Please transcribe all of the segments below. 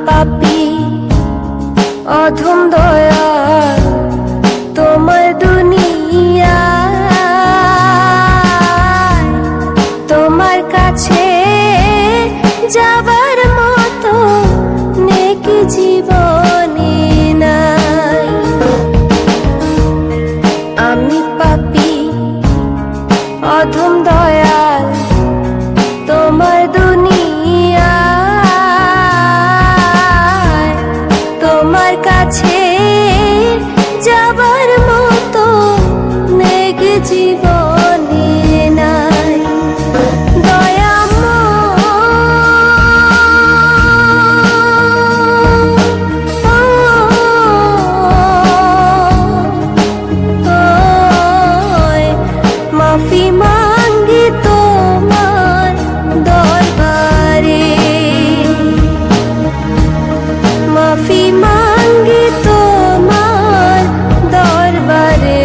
পাপী অধম দয়াল তোমার দুনিয়ায়, তোমার কাছে যাবার মতো নেকি জীবনে নাই। আমি পাপী অধম দয়াল তোমার দুনিয়ায়, তোমার কাছে যাবার মতো নেকি জীবনে নাই। মাফি মাঙ্গি তোমার দরবারে, মাফি মাঙ্গি তোমার দরবারে।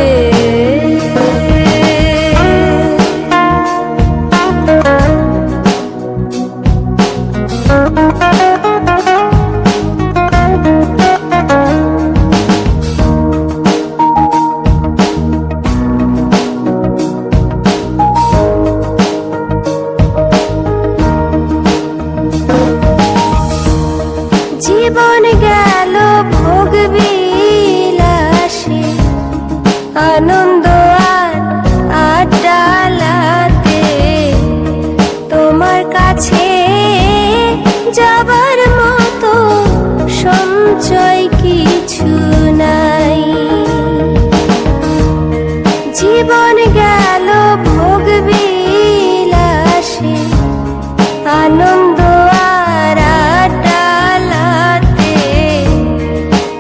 জীবন গেল ভোগ বিলাসে, আনন্দ আর আড্ডালাতে, তোমার কাছে যাবার মতো সঞ্চয় কিছু নাই। জীবন গেল ভোগ বিলাসে, আনন্দ আর আড্ডালাতে,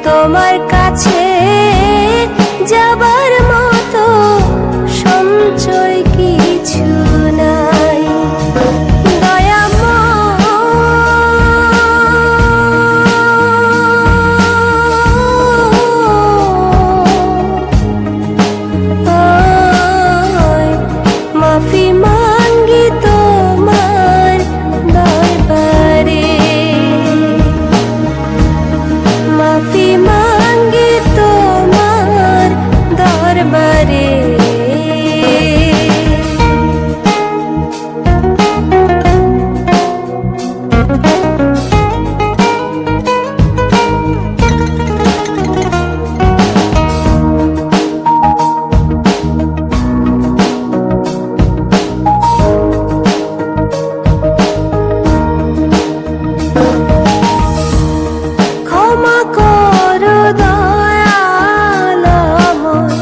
তোমার কাছে যাবার মতো সঞ্চয় কিছু নাই। মাফি মাঙ্গি তোমার দরবারে, মাফি মাঙ্গি তোমার দরবারে। ক্ষমা করো দয়াল আমায়,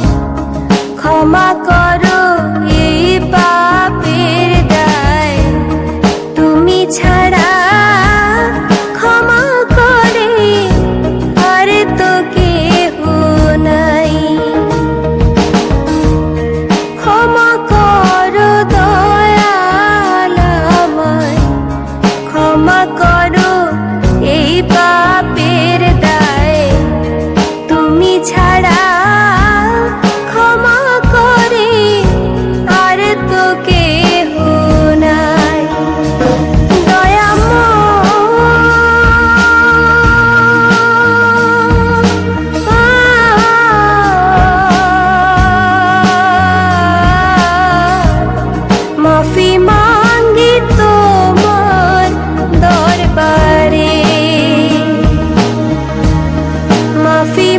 ক্ষমা করো এই পাপের দায়, তুমি ছাড়া ক্ষমা করে আর তো কেহ নাই। ক্ষমা করো দয়াল আমায়, ক্ষমা করো এই পাপের দায়, তুমি ছাড়া ক্ষমা করে আর তো কেহ নাই। মাফি মাঙ্গি তোমার দরবারে, মাফি